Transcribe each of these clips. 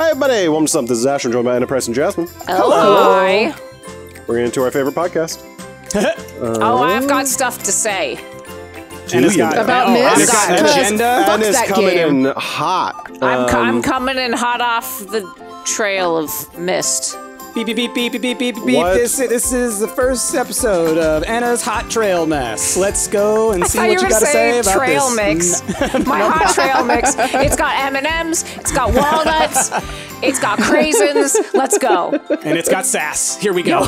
Hey, buddy! Welcome to Stumpt. This is Ash. I'm joined by Anna, Price, and Jasmine. Hello. Hi. We're getting into our favorite podcast. Oh, I've got stuff to say. Do you? About Mist? I've got an agenda. And it's coming in hot. I'm coming in hot off the trail of Mist. Beep, beep, beep, beep, beep, beep, beep. What? This is the first episode of Anna's Hot Trail Mess. Let's go and see what you got to say about trail this. mix. My hot trail mix. It's got M&Ms. It's got walnuts. It's got craisins. Let's go. And it's got sass. Here we go.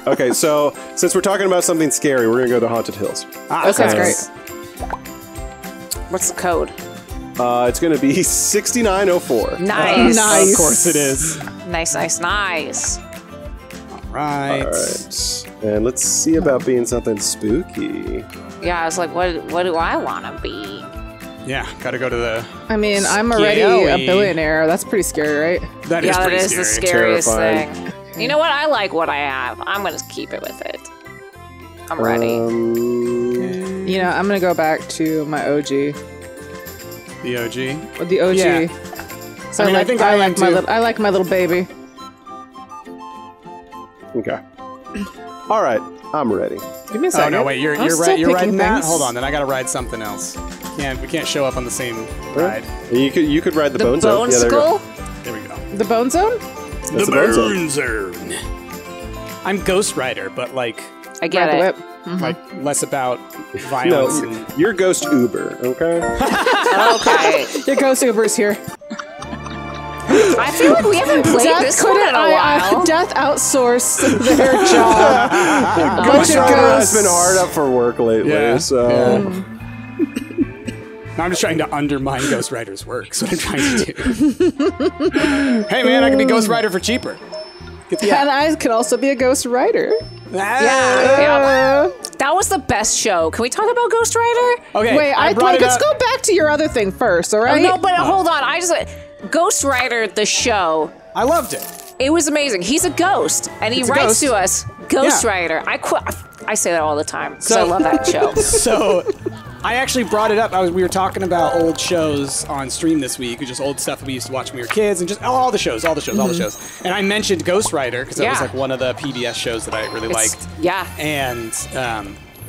Okay, so since we're talking about something scary, we're gonna go to Haunted Hills. Okay, Sounds great. What's the code? It's gonna be 6904. Nice. Nice. Of course it is. Nice. Right. All right, and let's see about being something spooky. Yeah, I was like, what do I want to be? Yeah, gotta go to the... I mean, I'm already a billionaire. That's pretty scary, right? That is pretty the scary. scariest Terrifying. thing. You know what? I like what I have. I'm going to keep it with it. I'm ready. You know, I'm gonna go back to my OG. The OG? Or the OG. Yeah. So I mean, I think I am too. I like my little baby. Okay. All right, I'm ready. Give me a Oh, second. no, wait, you're still riding picking that? things. Hold on, then I gotta ride something else. We can't show up on the same ride. You could ride the Bone Zone. Bone Yeah, there you go. Skull? There we go. The Bone Zone? That's the Bone Zone. I'm Ghost Rider, but like I get Grab it. the whip. like less about violence. No, and you're Ghost Uber, okay? Okay. Your Ghost Uber's here. I feel like we haven't played this one in a while. Death outsourced their job. Ghost Bunch of Rider has ghosts. been hard up for work lately, Yeah, so... yeah. No, I'm just trying to undermine Ghost Rider's work. That's what I'm trying to do. Hey man, I can be Ghost Rider for cheaper. And I could also be a Ghost Rider. Yeah. That was the best show. Can we talk about Ghost Rider? Okay. Wait, let's go back to your other thing first, all right? No, but hold on. Ghost Rider, the show. I loved it. It was amazing. He's a ghost, and he It's a writes ghost. to us, Ghost Yeah. Rider. I say that all the time because I love that show. So, I actually brought it up. We were talking about old shows on stream this week, just old stuff that we used to watch when we were kids, and just all the shows. And I mentioned Ghost Rider because that was like one of the PBS shows that I really liked. Yeah. And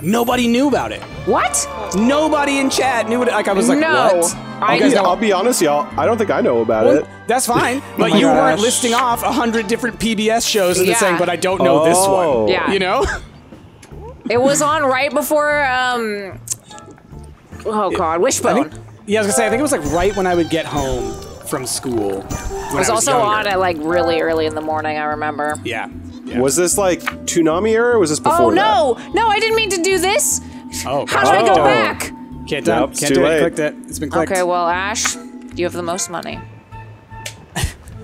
nobody knew about it. What? Nobody in chat knew it. Like I was like, No. what? I'll be honest, y'all. I don't think I know about it. That's fine, but my you weren't gosh. listing off 100 different PBS shows and then Yeah. saying, but I don't know this one. Yeah. You know? It was on right before, oh God, Wishbone. Yeah, I was gonna say, I think it was like right when I would get home from school. It was also on at like really early in the morning, I remember. Yeah. Was this like Toonami era, or was this before Oh no! No, I didn't mean to do this! Oh, How do I go Oh. back? Can't do Nope, it. it's Can't too do late. it. Clicked it. It's been clicked. Okay, well, Ash, you have the most money.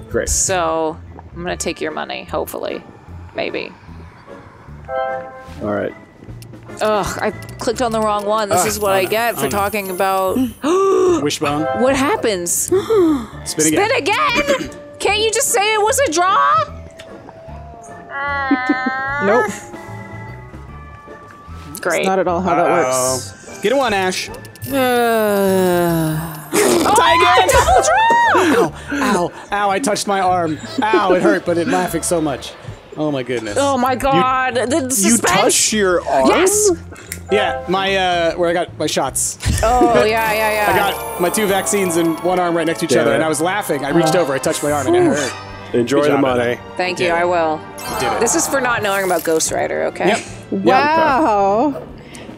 Great. So, I'm gonna take your money, hopefully. Maybe. All right. Ugh, I clicked on the wrong one. This is what I get for talking about... Wishbone. What happens? Spin again. Spin again? Can't you just say it was a draw? Nope. Great. Not at all how that works. Get a one, Ash. Oh, double draw! Ow. Ow, I touched my arm. Ow, it hurt, but it's laughing so much. Oh my goodness. Oh my God! The suspense. You touch your arm? Yes. Yeah, my, where I got my shots. Oh yeah. I got my 2 vaccines in one arm right next to each Damn other, it. and I was laughing. I reached over, I touched my arm, and it hurt. Enjoy Good the job, money. Thank you. I will. Did it. This is for not knowing about Ghost Rider. Okay. Yep. Wow.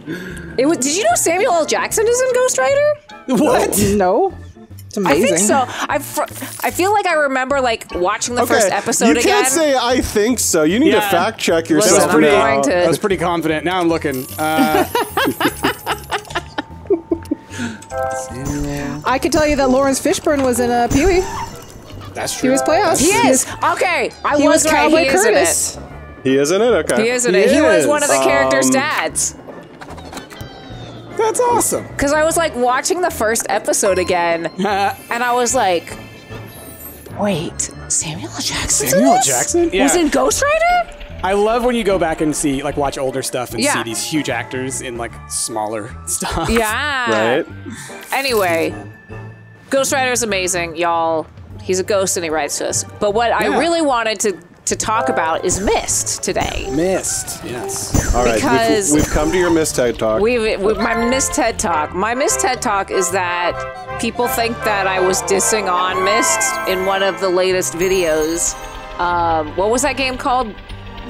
Did you know Samuel L. Jackson is in Ghost Rider? What? No. It's I amazing. think so. I feel like I remember like watching the first episode you again. can't say I think so. You need to Yeah. fact check Listen, yourself I'm now. going to- I was pretty confident. Now I'm looking. I can tell you that Lawrence Fishburne was in Pee-wee. That's He true. was Playhouse. He is. Okay. He was right. Cowboy He is in Curtis. He is in it? Okay. He is in it. He was is. one of the characters' dads. That's awesome. Because I was like watching the first episode again, and I was like, wait, Samuel L. Jackson's in Samuel L. this? Jackson? Yeah. Was in Ghost Rider? I love when you go back and see, like, watch older stuff and Yeah. see these huge actors in, like, smaller stuff. Yeah. Right? Anyway, Ghost Rider is amazing, y'all. He's a ghost and he writes to us. But what I really wanted to talk about is Myst today. Myst, yes. All right, because we've come to your Myst TED Talk. My Myst TED Talk. My Myst TED Talk is that people think that I was dissing on Myst in one of the latest videos. What was that game called?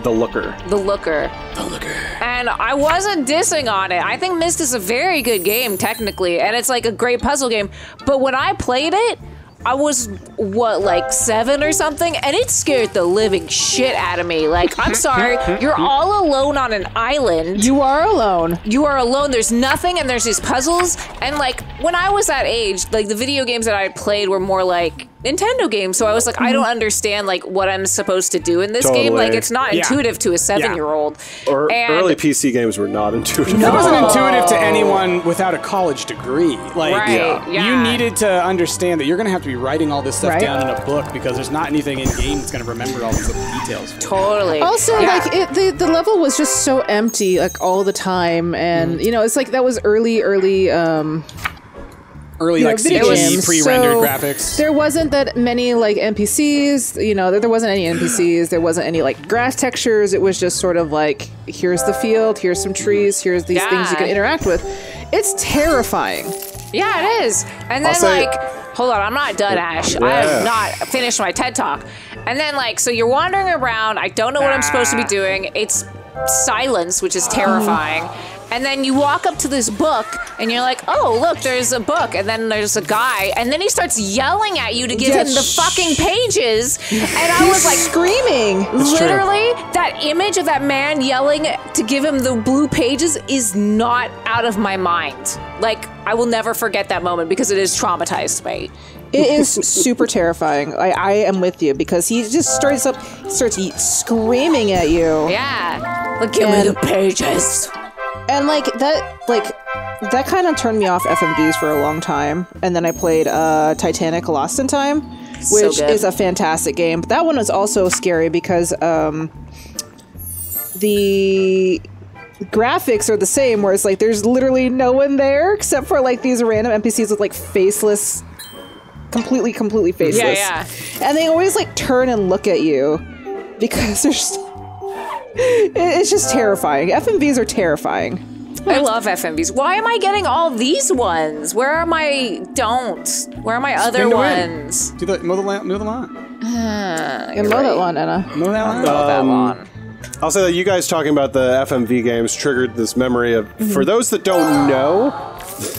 The Looker. The Looker. The Looker. And I wasn't dissing on it. I think Myst is a very good game, technically, and it's like a great puzzle game. But when I played it, I was, what, like 7 or something? And it scared the living shit out of me. Like, I'm sorry, you're all alone on an island. You are alone. You are alone. There's nothing, and there's these puzzles. And, like, when I was that age, like, the video games that I played were more like Nintendo games. So I was like, I don't understand, like, what I'm supposed to do in this game. Like, it's not intuitive to a 7-year-old. Or early PC games were not intuitive. No. It wasn't intuitive to anyone without a college degree. Like, you needed to understand that you're going to have to be writing all this stuff down in a book because there's not anything in game that's going to remember all these little details. Totally. Also, like, the level was just so empty, like, all the time. And, you know, it's like that was early like CG pre-rendered graphics. There wasn't that many like NPCs, you know, there wasn't any NPCs, there wasn't any like grass textures. It was just sort of like, here's the field, here's some trees, here's these things you can interact with. It's terrifying. Yeah, it is. And then like, hold on, I'm not done, Ash. I have not finished my TED Talk. And then like, so you're wandering around, I don't know what I'm supposed to be doing. It's silence, which is terrifying. And then you walk up to this book, and you're like, oh, look, there's a book. And then there's a guy, and then he starts yelling at you to give him the fucking pages. And I was like, screaming. Literally, that image of that man yelling to give him the blue pages is not out of my mind. Like, I will never forget that moment because it has traumatized me. It is super terrifying. I am with you because he just starts screaming at you. Yeah. Like, give me the pages. And like that kind of turned me off FMVs for a long time. And then I played Titanic Lost in Time, which is a fantastic game. But that one was also scary because the graphics are the same, where it's like there's literally no one there except for like these random NPCs with like faceless, completely faceless. Yeah. And they always like turn and look at you because there's. It's just terrifying. FMVs are terrifying. I love FMVs. Why am I getting all these ones? Where are my don'ts? Where are my other ones? Mow the lawn. Mow that lawn, Anna. Mow that lawn. Mow that lawn. I'll say that you guys talking about the FMV games triggered this memory of, for those that don't know,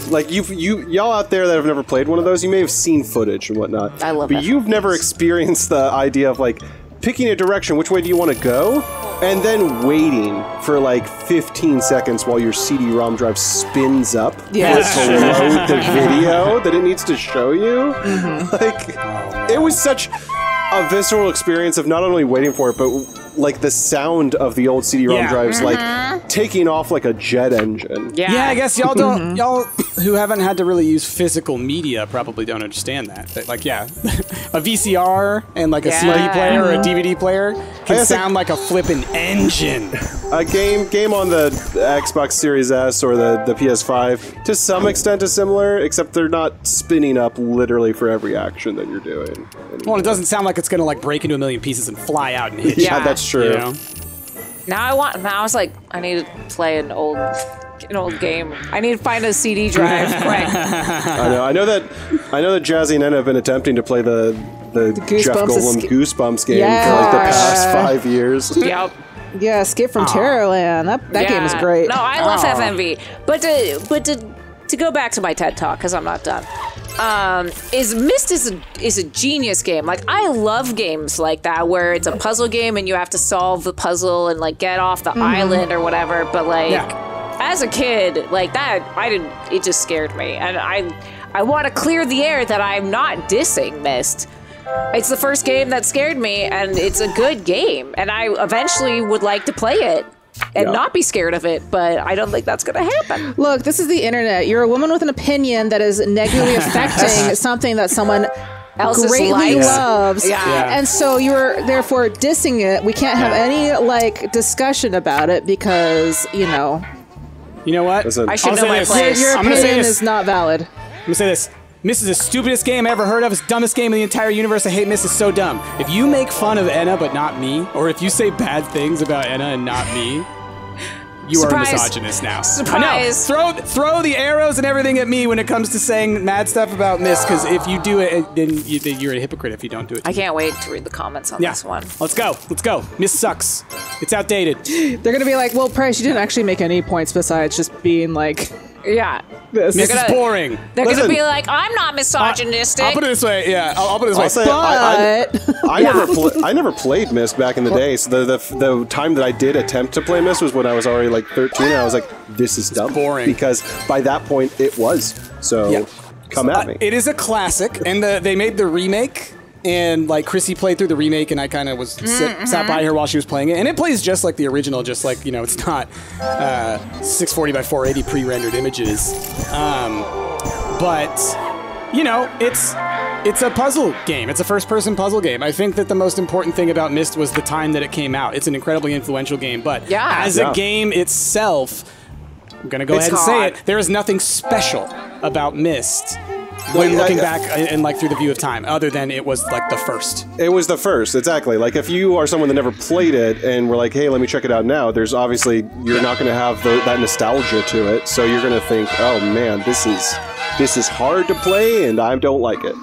like y'all out there that have never played one of those, you may have seen footage and whatnot. I love But you've never experienced the idea of like picking a direction, which way do you want to go? And then waiting for like 15 seconds while your CD-ROM drive spins up to load the video that it needs to show you. Like, it was such a visceral experience of not only waiting for it, but like the sound of the old CD-ROM drives, like taking off like a jet engine. Yeah, I guess y'all don't, y'all who haven't had to really use physical media probably don't understand that. Like, a VCR and like a CD player or a DVD player can sound like a flippin' engine. A game on the Xbox Series S or the PS5, to some extent is similar, except they're not spinning up literally for every action that you're doing anymore. Well, it doesn't sound like it's gonna like break into a million pieces and fly out and hit you. Yeah, that's true. You know? Now I was like, I need to play an old game. I need to find a CD drive quick. I know that Jazzy and Anna have been attempting to play the Jeff Goldblum Goosebumps game for like the past 5 years. Yep. Yeah, Escape from Terrorland. That game is great. No, I love FMV. But to go back to my TED Talk, because I'm not done. Myst is a genius game. Like, I love games like that where it's a puzzle game and you have to solve the puzzle and like get off the island or whatever. But like, as a kid, like that, it just scared me. And I want to clear the air that I'm not dissing Myst. It's the first game that scared me, and it's a good game. And I eventually would like to play it and not be scared of it, but I don't think that's going to happen. Look, this is the internet. You're a woman with an opinion that is negatively affecting something that someone else greatly loves. And so you're therefore dissing it. We can't have any like discussion about it because, you know. You know what? Listen, I should know my place. Your opinion is not valid. I'm going to say this. Mist is the stupidest game I ever heard of. It's the dumbest game in the entire universe. I hate Mist. It's so dumb. If you make fun of Enna but not me, or if you say bad things about Enna and not me, you are a misogynist now. Surprise! I know. Throw the arrows and everything at me when it comes to saying mad stuff about Mist, because if you do it, then you're a hypocrite if you don't do it. I can't wait to read the comments on this one. Let's go. Let's go. Mist sucks. It's outdated. They're going to be like, well, Price, you didn't actually make any points besides just being like... Yeah. Mist is boring. They're going to be like, I'm not misogynistic. I'll put it this way. Yeah, I'll put it this way. I never played Mist back in the day. So the time that I did attempt to play Mist was when I was already like 13. And I was like, this is dumb. Boring. Because by that point, it was. So come at me. It is a classic. And they made the remake. And like Chrissy played through the remake, and I kind of was sat by her while she was playing it, and it plays just like the original, just like, you know, it's not 640 by 480 pre-rendered images, but you know, it's a puzzle game. It's a first-person puzzle game. I think that the most important thing about Mist was the time that it came out. It's an incredibly influential game, but as a game itself, I'm gonna go ahead and say it. There is nothing special about Mist. When looking back and like through the view of time, other than it was like the first. It was the first, exactly. Like if you are someone that never played it and we're like, hey, let me check it out now, there's obviously, you're not going to have that nostalgia to it. So you're going to think, oh man, this is hard to play and I don't like it.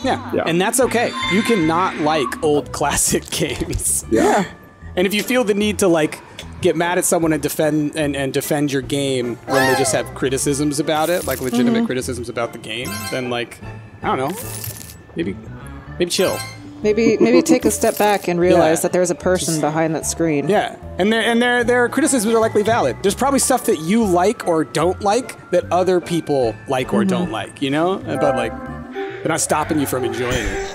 Yeah, and that's okay. You can not like old classic games. Yeah. And if you feel the need to like get mad at someone and defend your game when they just have criticisms about it, like legitimate criticisms about the game, then like, I don't know, maybe chill. Maybe take a step back and realize that there's a person behind that screen. Yeah, and their criticisms are likely valid. There's probably stuff that you like or don't like that other people like or don't like, you know? But like, they're not stopping you from enjoying it.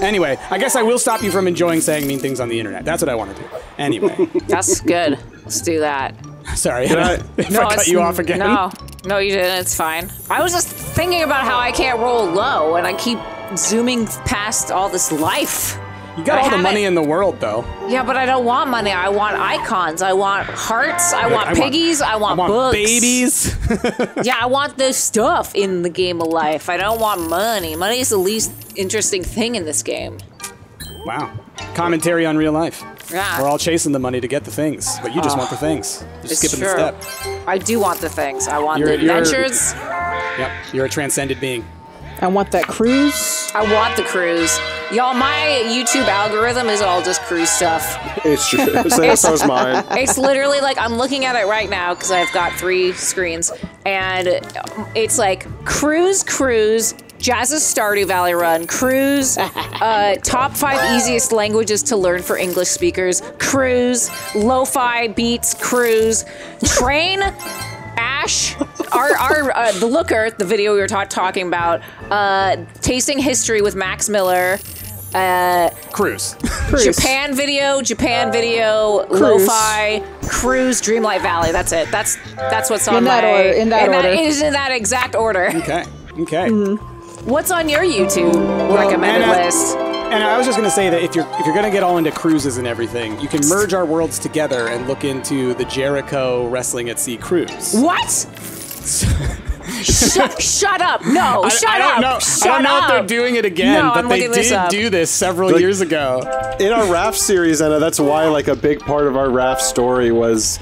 Anyway, I guess I will stop you from enjoying saying mean things on the internet. That's what I want to do. Anyway. That's good. Let's do that. Sorry, I cut you off again. No, you didn't. It's fine. I was just thinking about how I can't roll low, and I keep zooming past all this life. You got all the money in the world, though. Yeah, but I don't want money. I want icons. I want hearts. I want piggies. I want books. Babies. Yeah, I want the stuff in the game of life. I don't want money. Money is the least interesting thing in this game. Wow. Commentary on real life. Yeah. We're all chasing the money to get the things, but you just want the things. Just skipping the step. I do want the things. I want the adventures. Yep, you're a transcended being. I want that cruise. I want the cruise. Y'all, my YouTube algorithm is all just cruise stuff. It's true. So is mine. It's literally like, I'm looking at it right now because I've got 3 screens, and it's like cruise, Jazz's Stardew Valley run, cruise, top 5 easiest languages to learn for English speakers, cruise, lo-fi beats, cruise, train, Ash, the Looker, the video we were talking about, tasting history with Max Miller, cruise, Japan video, lo-fi, cruise, Dreamlight Valley. That's it. That's what's on in that order. It is in that exact order. Okay. What's on your YouTube recommended list? And I was just going to say that if you're going to get all into cruises and everything, you can merge our worlds together and look into the Jericho Wrestling at Sea cruise. What? Shut up! No, shut up! I don't know if they're doing it again, but they did do this several years ago. In our raft series, Anna, that's why like a big part of our raft story was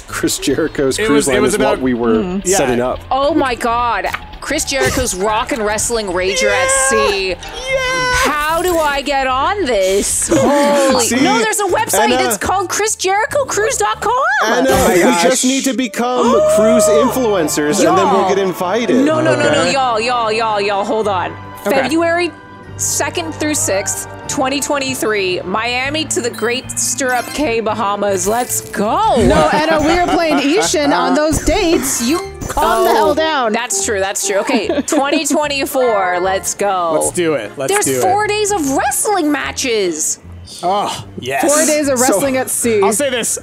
Chris Jericho's cruise line was what we were setting up. Oh my God! Chris Jericho's Rock and Wrestling Rager at Sea. How do I get on this? Holy no! There's a website that's called ChrisJerichoCruise.com. Anna, we just need to become cruise influencers, and then we'll get invited. No, y'all, hold on. Okay. February 2nd through 6th, 2023, Miami to the Great Stirrup Cay, Bahamas. Let's go. No, Anna, we are playing Ishin on those dates. You calm the hell down. That's true. Okay, 2024. Let's go. Let's do it. There's 4 days of wrestling matches. Oh, yes. 4 days of wrestling at sea. I'll say this.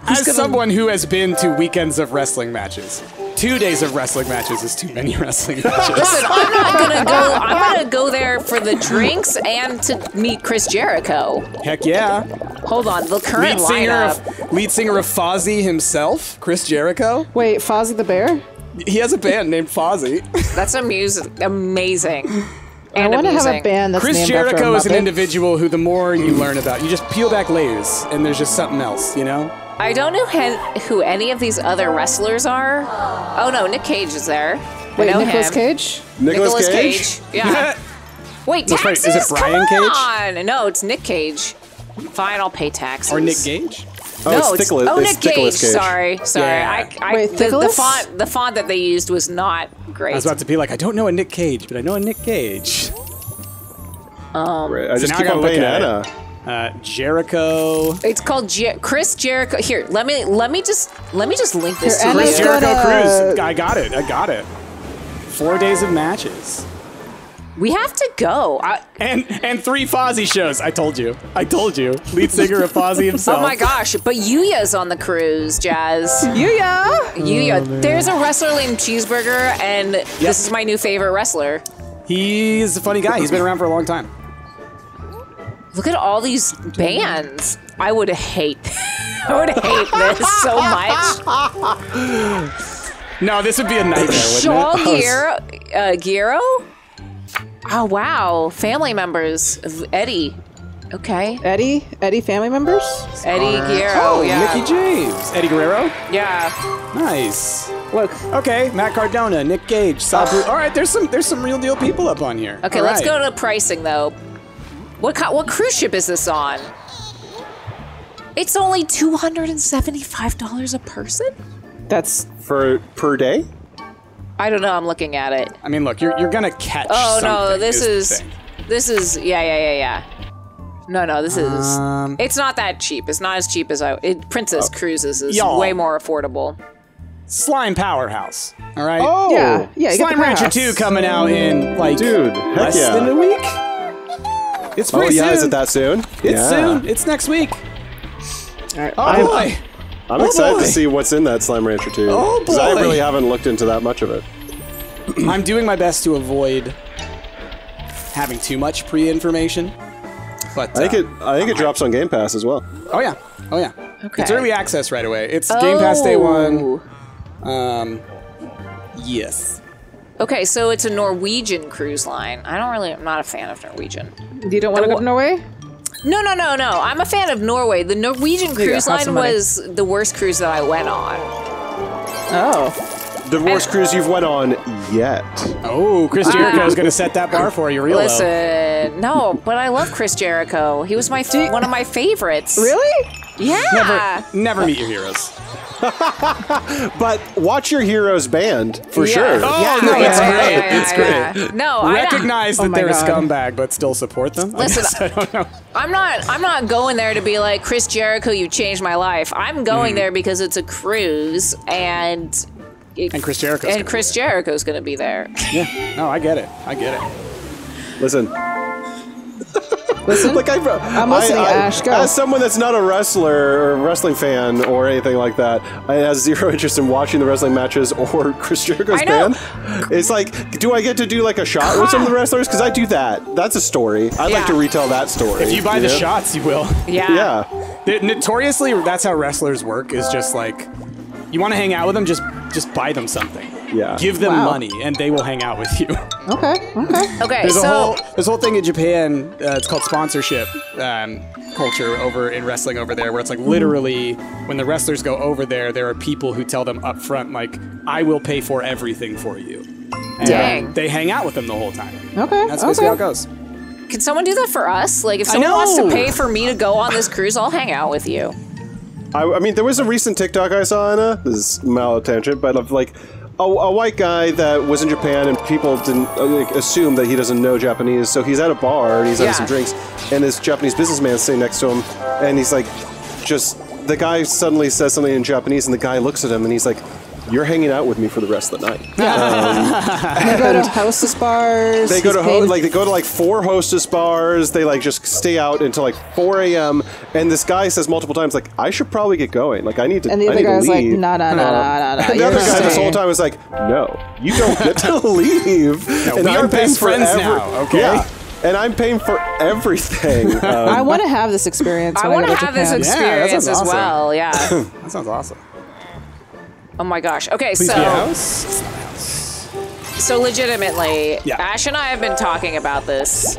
As someone who has been to weekends of wrestling matches, 2 days of wrestling matches is too many wrestling matches. Listen, I'm not gonna go. I'm gonna go there for the drinks and to meet Chris Jericho. Heck yeah. Hold on, the current lead singer of Fozzy himself, Chris Jericho. Wait, Fozzy the Bear? He has a band named Fozzy. That's amazing. I want to have a band that's Chris named Jericho after a is an Muppet. individual who the more you learn about, you just peel back layers and there's just something else, you know? I don't know who any of these other wrestlers are. Oh no, Nick Cage is there. Wait, I know Nicolas him. Cage? Nicolas Cage? Yeah. Wait, That's right. taxes? Is it Brian Come Cage? on. No, it's Nick Cage. Fine, I'll pay taxes. Or Nick Gage? Oh, No, it's Nicolas. oh, it's Nick Cage. Nicolas Cage. Sorry. Yeah. Wait, the Nicolas? font that they used was not great. I was about to be like, I don't know a Nick Cage, but I know a Nick Gage. Right. I So just now I keep gotta on look paying at Anna. it. Jericho. It's called Chris Jericho. Here, let me just link this Here, to Anna's you. Jericho gonna- Cruz. I got it. 4 days of matches. We have to go. And 3 Fozzy shows. I told you. Lead singer of Fozzy himself. Oh my gosh! But Yuya's on the cruise, Jazz. Yuya! Yuya. There's a wrestler named Cheeseburger, and this is my new favorite wrestler. He's a funny guy. He's been around for a long time. Look at all these bands. I would hate this so much. No, this would be a nightmare, wouldn't Shaw it? Guerrero? Oh, wow. Family members of Eddie. Okay. Eddie family members? Eddie Guerrero, Oh, yeah. Mickey James. Eddie Guerrero? Yeah. Nice. Look. Okay, Matt Cardona, Nick Gage, Sabu. All right, there's some real deal people up on here. Okay, All let's right. go to pricing, though. What cruise ship is this on? It's only $275 a person? That's Per day? I don't know. I'm looking at it. I mean, look, you're gonna catch. Oh, no. something This the is... thing. Yeah. No, this is... It's not that cheap. It's not as cheap as Princess Cruises is Y'all. way more affordable. Slime Powerhouse. All right. Oh, yeah. You get Slime the Rancher pass. 2 coming out in like dude, heck less yeah. than a week. It's Oh pretty yeah, soon. is it that soon? It's soon. It's next week. Alright, Oh boy. I'm Oh, excited boy. to see what's in that Slime Rancher 2. Oh, Because I boy. really haven't looked into that much of it. I'm doing my best to avoid having too much pre-information. But I think it drops on Game Pass as well. Oh yeah. Okay. It's early access right away. It's Game Pass day one. Oh. Yes. Okay, so it's a Norwegian cruise line. I'm not a fan of Norwegian. You don't want to go to Norway? No. I'm a fan of Norway. The Norwegian There you cruise go. Have line some money. was the worst cruise that I went on. Oh. The worst cruise you've went on yet. Oh, Chris Jericho's gonna set that bar for you, real low. Listen, no, but I love Chris Jericho. He was one of my favorites. Really? Yeah. Never meet your heroes. But watch your heroes band, for Yeah. sure. Oh, no, it's great. It's great. Yeah. No, Recognize that my they're a God. scumbag, but still support them. Listen, I don't know. I'm not going there to be like, Chris Jericho, you changed my life. I'm going there because it's a cruise and Chris Jericho's gonna be Chris Jericho's going to be there. Yeah. No, I get it. Listen. Listen. Like I'm listening, Ash, go. As someone that's not a wrestler or a wrestling fan or anything like that, I have zero interest in watching the wrestling matches or Chris Jericho's I know. band. It's like, do I get to do like a shot with some of the wrestlers? Because I do that. That's a story. I'd like to retell that story. If you buy the know? shots, you will. Yeah. Notoriously, that's how wrestlers work. Is just like, you want to hang out with them, just buy them something. Yeah. Give them Wow. money, and they will hang out with you. Okay. Okay, There's so a whole thing in Japan. It's called sponsorship culture over in wrestling over there, where it's like literally when the wrestlers go over there, there are people who tell them up front, like, "I will pay for everything for you." And Dang. they hang out with them the whole time. Okay. That's basically how it goes. can someone do that for us? Like, if someone wants to know. pay for me to go on this cruise, I'll hang out with you. I mean, there was a recent TikTok I saw, Anna. This is mal tangent, but of like a white guy that was in Japan and people didn't assume that he doesn't know Japanese. So he's at a bar and he's having some drinks, and this Japanese businessman is sitting next to him, and he's like, the guy suddenly says something in Japanese, and the guy looks at him and he's like, "You're hanging out with me for the rest of the night." They go to hostess bars. They go he's to like 4 hostess bars. They like just stay out until like 4 a.m. And this guy says multiple times, like, "I should probably get going. Like, I need to." And the I other need to guy's like, leave." "No." And the other guy this whole time was like, "No, you don't get to leave." And we are I'm paying best for friends now, okay? Yeah. And I'm paying for everything. I want to have this experience. I when want to go have this Japan. Yeah, that experience sounds as awesome. well. Yeah. That sounds awesome. Oh my gosh. Okay, Please so be a house. It's not a house. So legitimately, Ash and I have been talking about this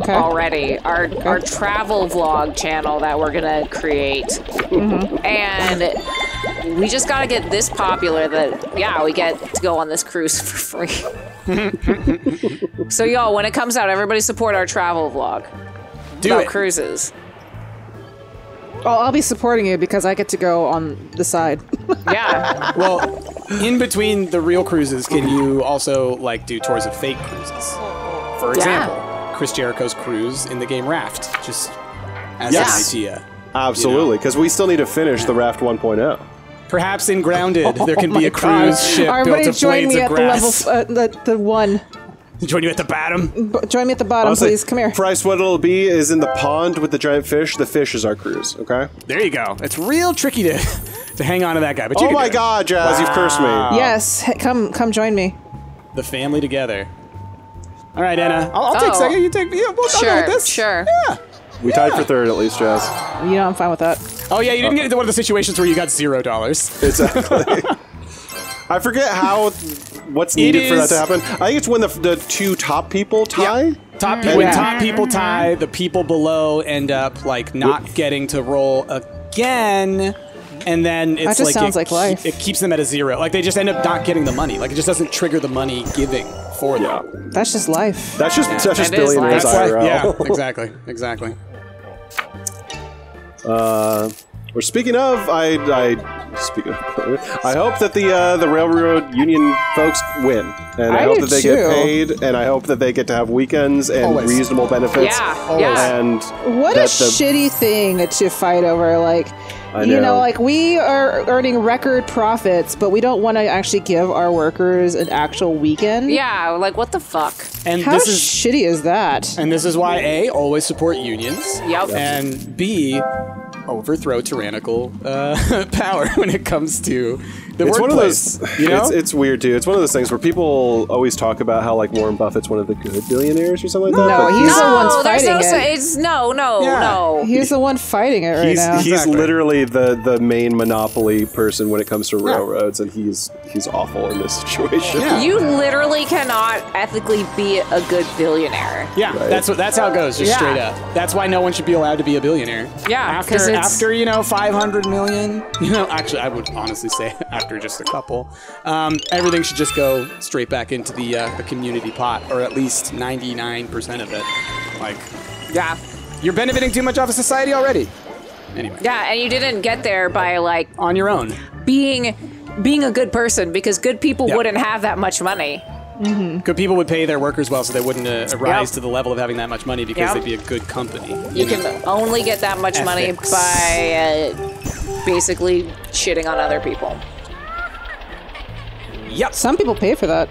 already. Our travel vlog channel that we're gonna create, and we just gotta get this popular that we get to go on this cruise for free. So y'all, when it comes out, everybody support our travel vlog about cruises. Oh, I'll be supporting you because I get to go on the side. Yeah. Well, in between the real cruises, can you also like do tours of fake cruises? For example, Chris Jericho's cruise in the game Raft, just as an idea. Absolutely, because we still need to finish the Raft 1.0. Perhaps in Grounded, there can be a cruise ship built of blades of grass. Everybody join me at the one. Join you at the bottom? Join me at the bottom, please. Come here. Bryce, what it'll be is in the pond with the giant fish. The fish is our cruise, okay? There you go. It's real tricky to hang on to that guy. But you oh my God, Jazz, you've cursed me. Yes, come join me. The family together. All right, Anna. I'll take second. You take. Yeah, we'll sure, with this. Sure. Yeah. We tied for third at least, Jazz. You know, I'm fine with that. Oh yeah, you didn't get into one of the situations where you got $0. Exactly. I forget what's needed for that to happen. I think it's when the two top people tie. Yep. When top people tie, the people below end up like not getting to roll again. And then it's that just sounds like life. It keeps them at a 0. Like they just end up not getting the money. Like it just doesn't trigger the money giving for them. That's just life. That's just billionaires IRL. Yeah, exactly. We're speaking of, I hope that the railroad union folks win, and I hope that they get paid, and I hope that they get to have weekends and reasonable benefits. Yeah. And what a shitty thing to fight over, like. You know, like we are earning record profits, but we don't want to actually give our workers an actual weekend. Yeah, like what the fuck? And how shitty is that? And this is why A, always support unions. Yep. And B, overthrow tyrannical power when it comes to the workplace. One of those, you know? it's weird too. It's one of those things where people always talk about how like Warren Buffett's one of the good billionaires or something like that. No, he's the one fighting it. No. He's the one fighting it right now. He's literally the main monopoly person when it comes to railroads, and he's awful in this situation. Yeah. You literally cannot ethically be a good billionaire. Yeah, that's how it goes, just straight up. That's why no one should be allowed to be a billionaire. Yeah, after 500 million, actually I would honestly say after just a couple, everything should just go straight back into the community pot, or at least 99% of it. Like, you're benefiting too much off of society already. Anyway. Yeah, and you didn't get there by like on your own being a good person, because good people wouldn't have that much money. Good people would pay their workers well, so they wouldn't rise to the level of having that much money, because they'd be a good company. You can only get that much money by basically shitting on other people. Yep. Some people pay for that.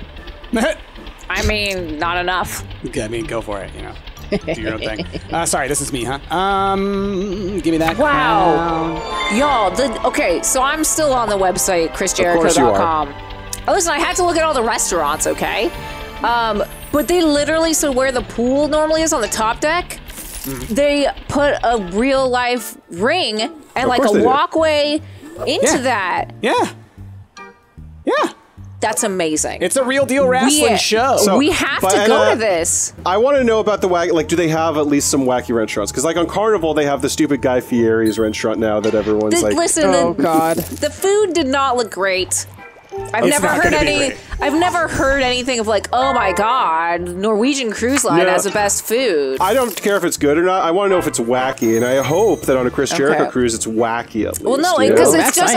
I mean, not enough. Okay, I mean, go for it, Do your own thing. Sorry, this is me, huh? Give me that. Wow. Y'all, okay, so I'm still on the website, chrisjericho.com. Oh, listen, I had to look at all the restaurants, okay? But they literally, so where the pool normally is on the top deck, they put a real life ring and like a walkway into that. Yeah. That's amazing. It's a real deal wrestling show. So, we have to go to this. I want to know about the wacky, like, do they have at least some wacky restaurants? Because like on Carnival, they have the stupid Guy Fieri's restaurant now that everyone's like, listen, oh God. The food did not look great. I've never heard anything of like, oh my God, Norwegian Cruise Line has the best food. I don't care if it's good or not. I want to know if it's wacky, and I hope that on a Chris Jericho cruise, it's wacky at least. Well, no, because it's just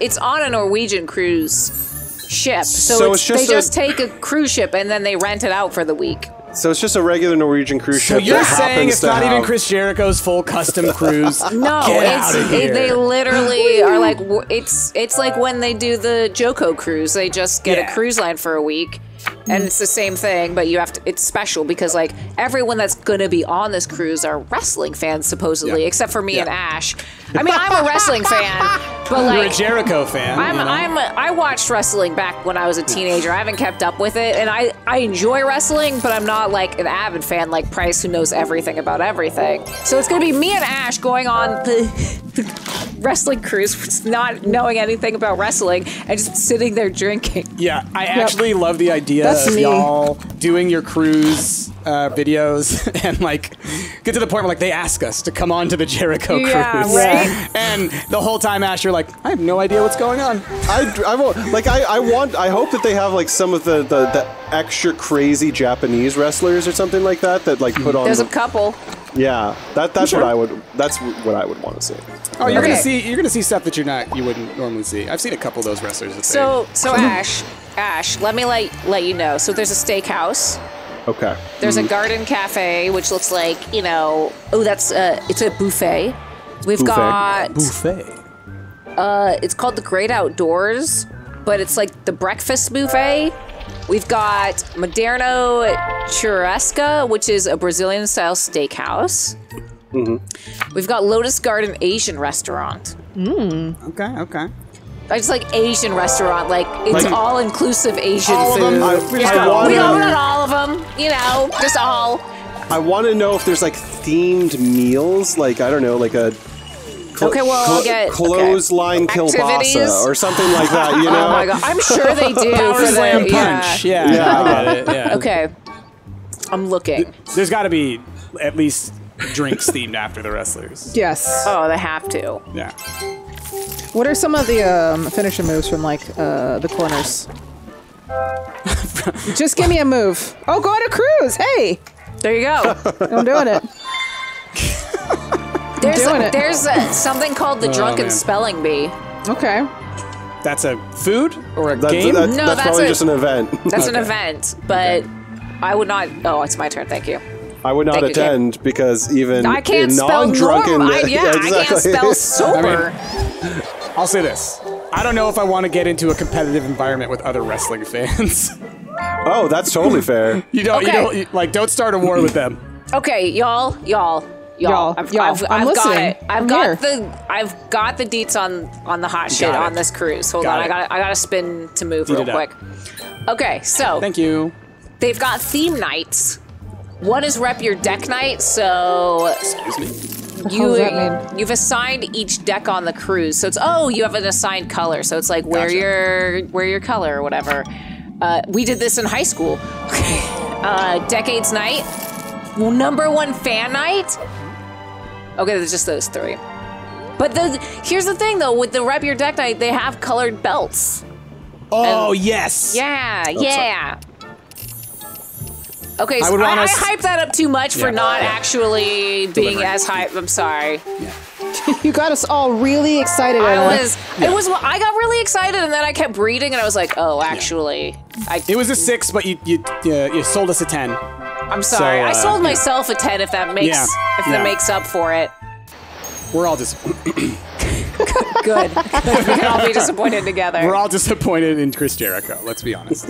it's on a Norwegian cruise ship, so they just take a cruise ship and then they rent it out for the week. So it's just a regular Norwegian cruise ship. So you're saying it's not even Chris Jericho's full custom cruise? No, they literally are like, it's like when they do the Joko cruise. They just get a cruise line for a week. And it's the same thing, but you have to. It's special because like everyone that's gonna be on this cruise are wrestling fans supposedly, except for me and Ash. I mean, I'm a wrestling fan, but like you're a Jericho fan. I watched wrestling back when I was a teenager. I haven't kept up with it, and I enjoy wrestling, but I'm not like an avid fan like Price, who knows everything about everything. So it's gonna be me and Ash going on the wrestling cruise, not knowing anything about wrestling, and just sitting there drinking. Yeah, I actually love the idea of y'all doing your cruise videos and like get to the point where like they ask us to come on to the Jericho cruise. Right? And the whole time, Ash, you're like, I have no idea what's going on. I hope that they have like some of the extra crazy Japanese wrestlers or something like that like put on. There's a couple. Yeah, that's what I would want to see. Oh, you're gonna see stuff that you wouldn't normally see. I've seen a couple of those wrestlers. So Ash, let me let you know. So there's a steakhouse. Okay. There's a garden cafe, which looks like, it's a buffet. We've got buffet. It's called the Great Outdoors, but it's like the breakfast buffet. We've got Moderno Churrasca, which is a Brazilian-style steakhouse. Mm-hmm. We've got Lotus Garden Asian Restaurant. Okay. I just like Asian restaurant, like it's all-inclusive Asian all food. Of them, we don't want all of them, just all. I want to know if there's like themed meals, like I don't know, like a I'll get clothesline kielbasa or something like that. You know? Oh my god, I'm sure they do. Power slam punch. Yeah, I get it. Yeah. Okay, I'm looking. There's got to be at least drinks themed after the wrestlers. Yes. Oh, they have to. Yeah. What are some of the finishing moves from like the corners? Just give me a move. Oh, go on a cruise. Hey. There you go. I'm doing it. There's something called the Drunken Spelling Bee. Okay. That's a food or a game? That's probably just an event. That's an event, but I would not. Oh, it's my turn. Thank you. I would not attend because even I can't in spell non-drunken. Exactly. I can't spell sober. I'll say this. I don't know if I want to get into a competitive environment with other wrestling fans. Oh, that's totally fair. Don't start a war with them. Okay, y'all. I've got it. I've got the deets on the hot shit on this cruise. Hold on, I got to spin to move real quick. Okay, so thank you. They've got theme nights. One is rep your deck night, so excuse me. You've assigned each deck on the cruise. So it's you have an assigned color. So it's like wear your color or whatever. We did this in high school. Decades night. #1 fan night. Okay, there's just those three. But here's the thing though, with the rep your deck night, they have colored belts. Oh yes. Yeah. Okay, so I hyped that up too much for not actually being as hyped. I'm sorry. Yeah. You got us all really excited. I got really excited, and then I kept reading, and I was like, oh, actually. It was a 6, but you sold us a 10. I'm sorry. I sold myself a 10 if that makes up for it. We're all disappointed. Good. We can all be disappointed together. We're all disappointed in Chris Jericho, let's be honest.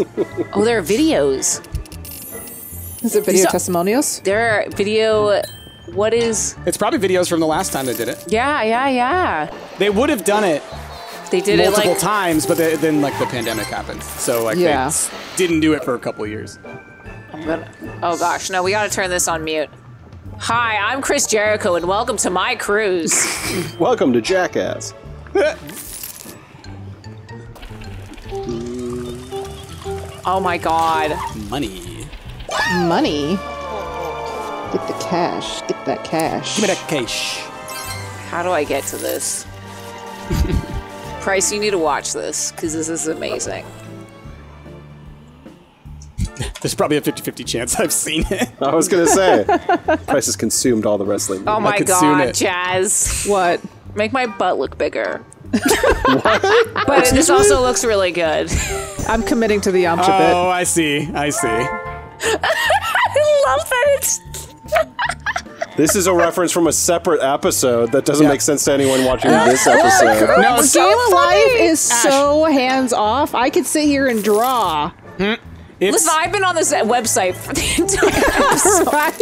Oh, there are videos. Is it video testimonials? There are video. What is? It's probably videos from the last time they did it. Yeah. They would have done it. They did multiple times, but then like the pandemic happened, so they didn't do it for a couple of years. Oh gosh, no, we got to turn this on mute. Hi, I'm Chris Jericho, and welcome to my cruise. Welcome to Jackass. Oh my God. Money. Get the cash. Get that cash. Give me that cash. How do I get to this? Price, you need to watch this, because this is amazing. There's probably a 50-50 chance I've seen it. I was going to say, Price has consumed all the wrestling. Oh my God, Jazz. What? Make my butt look bigger. But this also looks really good. I'm committing to the Yamcha bit. Oh, I see. I love that it's... This is a reference from a separate episode that doesn't make sense to anyone watching this episode. No, Game of Life is so hands off. I could sit here and draw. Listen, I've been on this website for the entire episode. Right?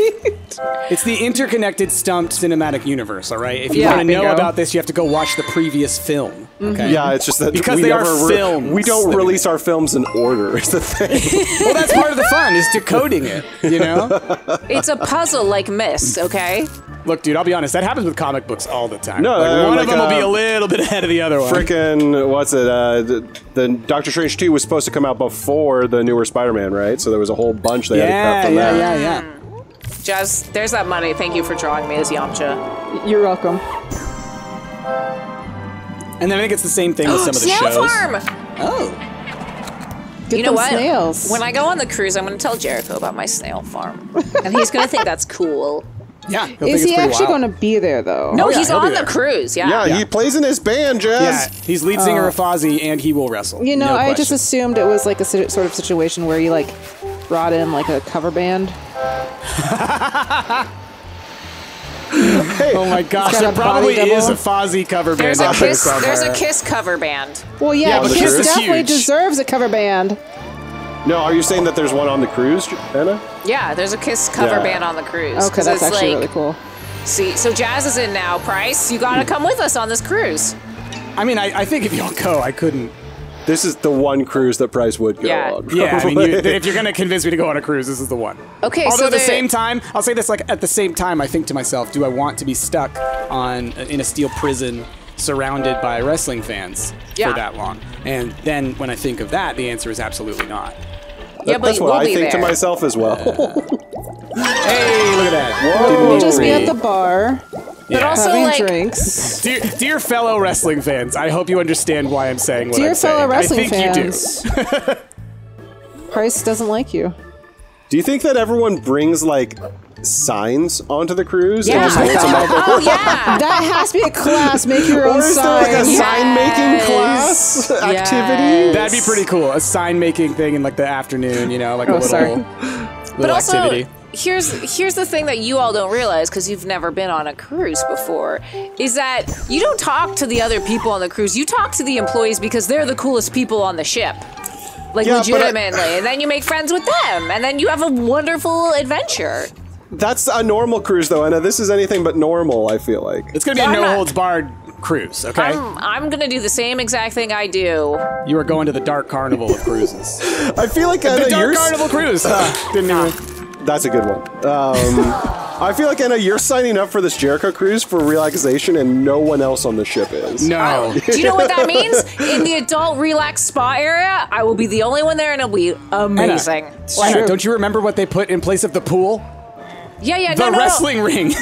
It's the interconnected Stumpt cinematic universe, all right? If you want to know about this, you have to go watch the previous film. Okay? Yeah, it's just that because they are films. We don't release our films in order, is the thing. Well, that's part of the fun, is decoding it, you know? It's a puzzle like Myst, okay? Look, dude, I'll be honest. That happens with comic books all the time. No, like, one like, of them will be a little bit ahead of the other one. Frickin', what's it? The Doctor Strange 2 was supposed to come out before the newer Spider-Man, right? So there was a whole bunch they had to cut from that. Yeah. Jazz, there's that money. Thank you for drawing me as Yamcha. You're welcome. And then I think it's the same thing with some of the Snail shows. Farm! Oh. Get you know what? Snails. When I go on the cruise, I'm going to tell Jericho about my snail farm. And he's going to think that's cool. Yeah. Is he actually going to be there, though? No, yeah, he's he'll be on the there. cruise, Yeah, he plays in his band, Jazz. Yeah, he's lead singer of Fozzy, and he will wrestle. You know, no I just question. assumed it was like a sort of situation where you like brought in like a cover band. Oh my gosh, got there a probably body is a double. Fozzy cover band There's a out there Kiss. somewhere. There's a Kiss cover band. Well, yeah, but Kiss Kiss is definitely huge. deserves a cover band. No, are you saying that there's one on the cruise, Anna? Yeah, there's a Kiss cover Yeah. band on the cruise. Okay, 'Cause that's it's actually like, really cool. See, so Jazz is in now. Price, you gotta come with us on this cruise. I mean, I think if y'all go, I couldn't. This is the one cruise that Price would go Yeah. on. Yeah, I mean, probably. if you're going to convince me to go on a cruise, this is the one. Okay, Although so at the there- same time, I'll say this, like, at the same time, I think to myself, do I want to be stuck in a steel prison surrounded by wrestling fans Yeah. for that long? And then when I think of that, the answer is absolutely not. Yeah, but That's what we'll I be think to there. myself as well. Hey, look at that. Whoa. We'll just be at the bar, But also, having like, drinks. Dear fellow wrestling fans, I hope you understand why I'm saying what Dear I'm saying. fellow wrestling I think fans, Price doesn't like you. Do you think that everyone brings like signs onto the cruise? Yeah. And just holds them up? Oh yeah. That has to be a class. Make your Or own is there like a sign. sign making class activity? That'd be pretty cool. A sign making thing in like the afternoon, you know, like a Oh, little, sorry. But also, activity. here's the thing that you all don't realize because you've never been on a cruise before, is that you don't talk to the other people on the cruise. You talk to the employees because they're the coolest people on the ship. Like, Yeah, but legitimately. And then you make friends with them. And then you have a wonderful adventure. That's a normal cruise, though, Anna. This is anything but normal, I feel like. It's gonna be a Why not? no holds barred cruise, okay? I'm going to do the same exact thing I do. You are going to the Dark Carnival of cruises. I feel like Anna, The Dark you're... Carnival cruise. Didn't even. That's a good one. I feel like, Anna, you're signing up for this Jericho cruise for relaxation and no one else on the ship is. No. Do you know what that means? In the adult relax spa area, I will be the only one there and it'll be amazing. Anna, don't you remember what they put in place of the pool? Yeah, The no. wrestling ring.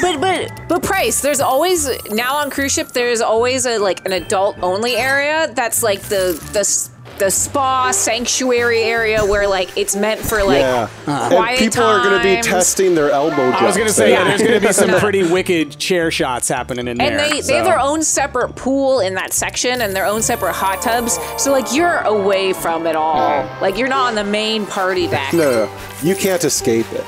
But Price, there's always now on cruise ship. There's always an adult only area that's like the spa sanctuary area where like it's meant for like Yeah. quiet And people are going to be times. testing their elbow drops. I was gonna say, there. yeah, there's gonna be some Yeah. pretty wicked chair shots happening in And there. they have their own separate pool in that section and their own separate hot tubs. So like you're away from it all. Like you're not on the main party deck. No, you can't escape it.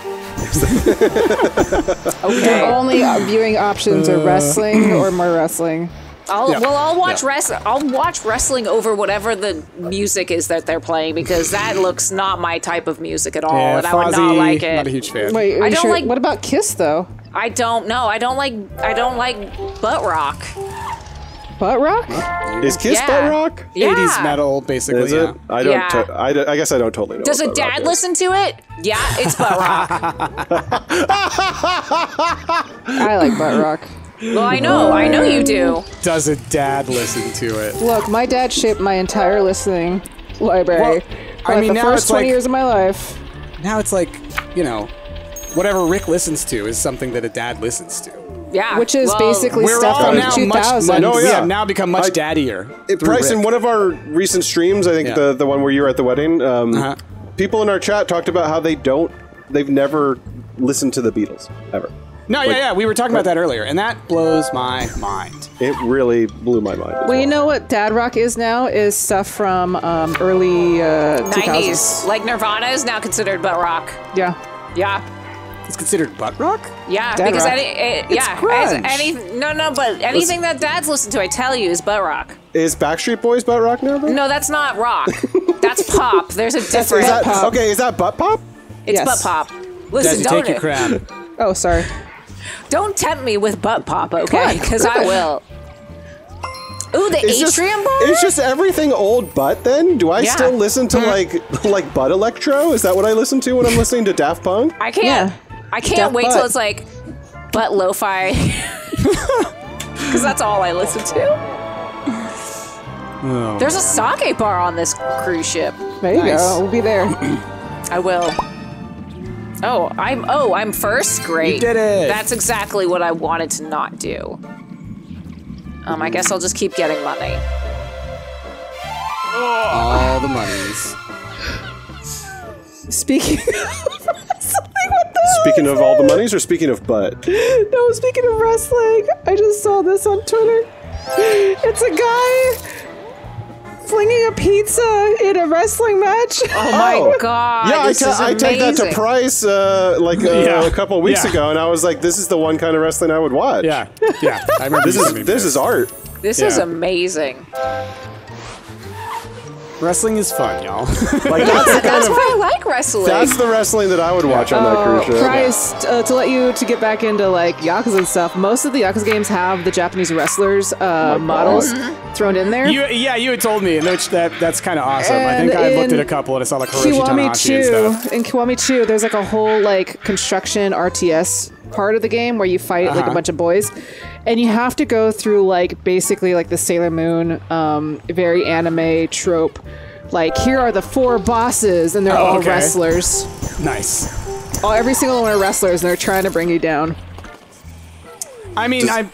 Okay. Your only viewing options are wrestling or more wrestling. I'll watch I'll watch wrestling over whatever the music is that they're playing because that looks not my type of music at all, Yeah, and I would not Fozzy, like it. Not a huge fan. Wait, are I you don't sure? like- What about Kiss though? I don't know. I don't like butt rock. Butt rock? Is Kiss Yeah. butt rock? Yeah. 80s metal, basically. Is yeah. it? I don't. Yeah. I guess I don't totally know. Does what a butt rock dad is. listen to it? Yeah, it's butt rock. I like butt rock. Well, I know you do. Does a dad listen to it? Look, my dad shaped my entire listening library. Well, for I like mean, the now first it's 20 like- years of my life. Now it's like, you know, whatever Rick listens to is something that a dad listens to. Yeah, Which is well, basically We're stuff all from now 2000. No, we yeah. have now become much I- daddier. through Bryce, in Rick. one of our recent streams, I think Yeah. the one where you were at the wedding, people in our chat talked about how they've never listened to the Beatles ever. No, yeah, we were talking about that earlier, and that blows my mind. It really blew my mind. as Well, you know what dad rock is now? Is stuff from early 2000s. 90s. Like Nirvana is now considered butt rock. Yeah. Yeah. It's considered butt rock? Yeah, Dad because rock. grunge. but anything that dads listen to, I tell you, is butt rock. Is Backstreet Boys butt rock now? Though? No, that's not rock. That's pop. There's a difference. Is that pop. okay? Is that butt pop? It's Yes. butt pop. Listen, Daddy, take your crap. Oh, sorry. don't tempt me with butt pop, okay? Because I will. Ooh, the It's just, atrium bar? it's just everything old butt. Then do I Yeah. still listen to like butt electro? Is that what I listen to when I'm listening to Daft Punk? I can't. Yeah. I can't Daft wait butt. till it's like. butt lo-fi. Because that's all I listen to. Oh, There's a sake bar on this cruise ship. There you go. We'll be there. I will. Oh, I'm first? Great. You did it. That's exactly what I wanted to not do. I guess I'll just keep getting money. All the monies. Speaking Speaking of all the monies, or speaking of butt? No, speaking of wrestling, I just saw this on Twitter. It's a guy flinging a pizza in a wrestling match. Oh my god! Yeah, I take that to amazing. Price a couple weeks ago, and I was like, "This is the one kind of wrestling I would watch." Yeah. I remember This is art. This is amazing. Wrestling is fun, y'all. Like That's why I like wrestling. That's the wrestling that I would watch on that cruise ship. Price, to get back into like Yakuza and stuff, most of the Yakuza games have the Japanese wrestlers models thrown in there. You had told me, which that's kind of awesome. And I think I looked at a couple and I saw like Hiroshi Tanahashi and stuff. In Kiwami 2, there's like a whole like construction RTS part of the game where you fight like a bunch of boys. And you have to go through like basically like the Sailor Moon, very anime trope. Like, here are the 4 bosses, and they're all wrestlers. Nice. Every single one are wrestlers, and they're trying to bring you down. I mean, I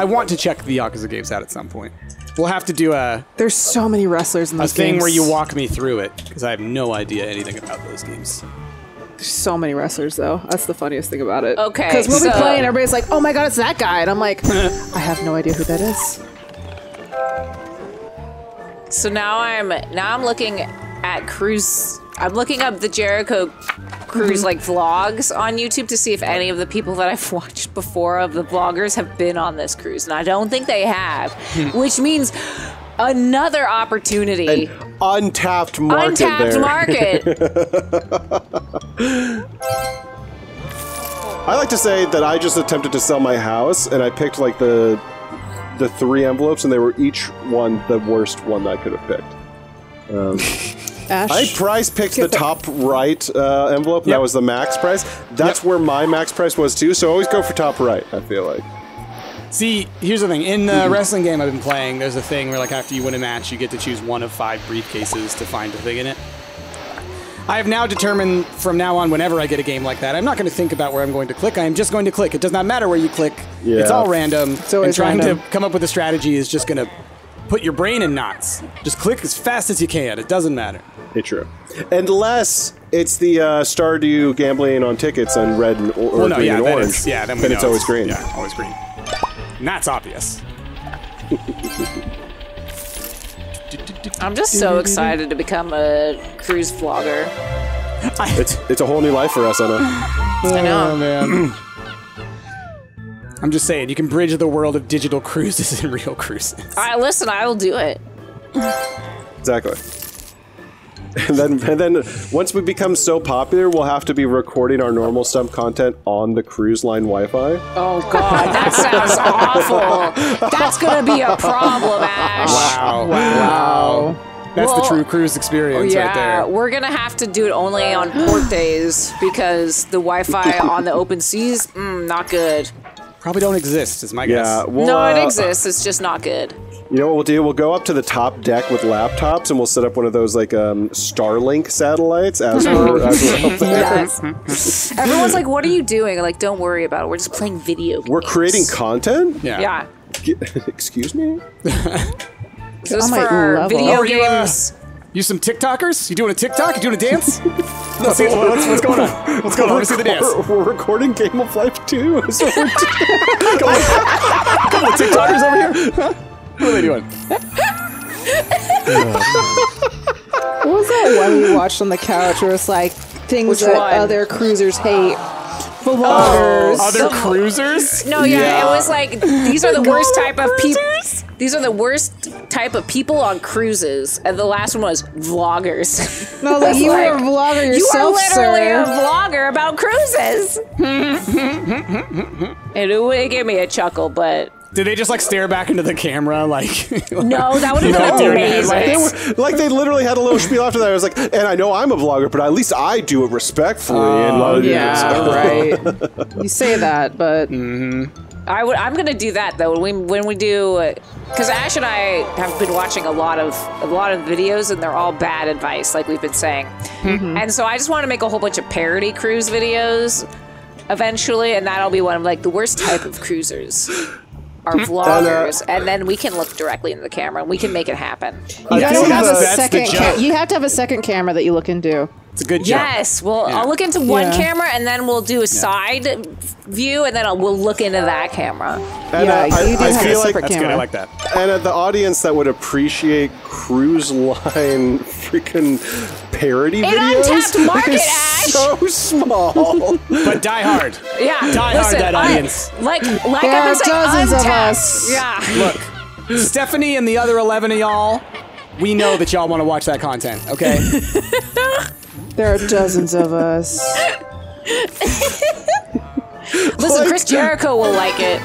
want to check the Yakuza games out at some point. We'll have to do There's so many wrestlers in those games. thing where you walk me through it, because I have no idea anything about those games. There's so many wrestlers, though. That's the funniest thing about it. Okay, Because we'll be playing, everybody's like, oh my god, it's that guy. And I'm like, I have no idea who that is. So now I'm looking at cruise. I'm looking up the Jericho cruise like vlogs on YouTube to see if any of the people that I've watched before of the vloggers have been on this cruise, and I don't think they have, which means another opportunity. An untapped market. I like to say that I just attempted to sell my house, and I picked like the 3 envelopes, and they were each one the worst one that I could have picked. I price picked the top right envelope, and that was the max price. That's where my max price was too, so always go for top right, I feel like. See, here's the thing. In the wrestling game I've been playing, there's a thing where like after you win a match, you get to choose one of 5 briefcases to find a thing in it. I have now determined from now on, whenever I get a game like that, I'm not going to think about where I'm going to click. I am just going to click. It does not matter where you click. Yeah. It's all random. And trying random. to come up with a strategy is just going to put your brain in knots. Just click as fast as you can. It doesn't matter. It's true. Unless it's the Stardew gambling on tickets on red and green and orange. Then it's always green. Yeah, always green. And that's obvious. I'm just so excited to become a cruise vlogger. It's a whole new life for us, Anna. I know. Oh, man. I'm just saying, you can bridge the world of digital cruises and real cruises. Listen, I will do it. Exactly. And then once we become so popular, we'll have to be recording our normal Stumpt content on the cruise line Wi-Fi. Oh god, that sounds awful. That's gonna be a problem, Ash. Wow. That's the true cruise experience right there. We're gonna have to do it only on port days because the Wi-Fi on the open seas, not good. Probably don't exist, is my guess. Yeah, well, No, it exists. It's just not good. You know what we'll do? We'll go up to the top deck with laptops, and we'll set up one of those like Starlink satellites as we're up there. Yes. Everyone's like, "What are you doing?" Like, don't worry about it. We're just playing video games. We're creating content? Yeah. Excuse me? This is for our video games. You some TikTokers? You doing a TikTok? You doing a dance? Let's see, what's going on? What's going on? Let's see the dance. We're recording Game of Life 2. So we're Couple of TikTokers over here. Huh? What are they doing? What was that one we watched on the couch where it's like things that other cruisers hate? Vloggers. Other cruisers? No, it was like these are the worst type of people. These are the worst type of people on cruises, and the last one was vloggers. No, like you are a vlogger yourself, You are literally a vlogger about cruises. And it gave me a chuckle, but Did they just like stare back into the camera like? No, that would have been amazing. They literally had a little spiel after that. I was like, and I know I'm a vlogger, but at least I do it respectfully. Yeah, right. You say that, but I'm gonna do that though when we do, because Ash and I have been watching a lot of videos, and they're all bad advice, like we've been saying. And so I just want to make a whole bunch of parody cruise videos eventually, and that'll be one of like the worst type of cruisers. Our vloggers, and then we can look directly into the camera and we can make it happen. You have to have a second. You have to have a second camera that you look into. It's a good job. Yes, well, I'll look into one camera and then we'll do a side view, and then we'll look into that camera. And I feel like that's good. I like that. And the audience that would appreciate cruise line freaking parody videos untapped market, is Ash. so small. But die hard. Yeah, die hard. That audience. Like there I've been are saying, dozens untapped. of us. Yeah. Look, Stephanie and the other 11 of y'all, we know that y'all want to watch that content. Okay. There are dozens of us. Listen, Chris Jericho will like it.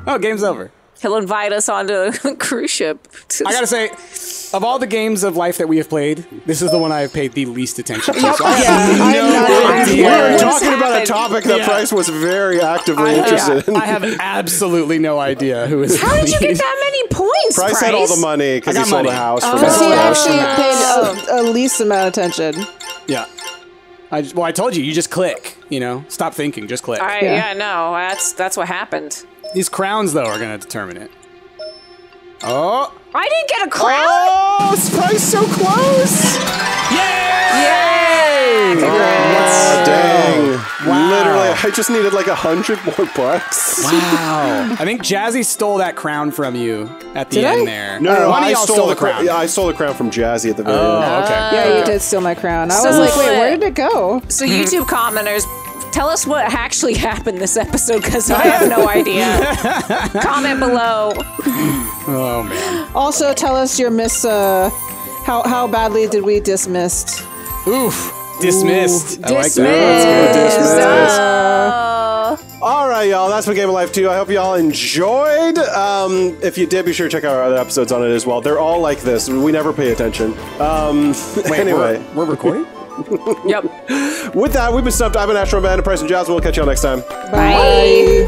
Oh, game's over. He'll invite us onto a cruise ship. I gotta say, of all the games of life that we have played, this is the one I have paid the least attention to. So We were talking about a topic that Price was very actively interested in. I have absolutely no idea who is. How did you get that many points, Price had all the money because he sold a house. Because he actually paid a least amount of attention. Yeah. I told you, you just click. You know, stop thinking, just click. No, that's what happened. These crowns, though, are going to determine it. Oh. I didn't get a crown. Oh, Price so close. Yay! Wow, dang. Wow. Literally, I just needed like $100 more bucks. Wow. I think Jazzy stole that crown from you at the end there. No, one of I y'all stole the crown. Yeah, I stole the crown from Jazzy at the very end. Oh, okay. Yeah, you did steal my crown. I So was like, wait, what? where did it go? So YouTube commenters, tell us what actually happened this episode, because I have no idea. Comment below. Oh, man. Also, tell us your how badly did we dismissed? Oof. Dismissed. I like Dismissed. that. Dismissed. All right, y'all. That's been Game of Life 2. I hope y'all enjoyed. If you did, be sure to check out our other episodes on it as well. They're all like this. We never pay attention. Wait, anyway. We're recording? Yep. With that, we've been Stumped. I've been Astro Man, and Price and Jazz. We'll catch y'all next time. Bye.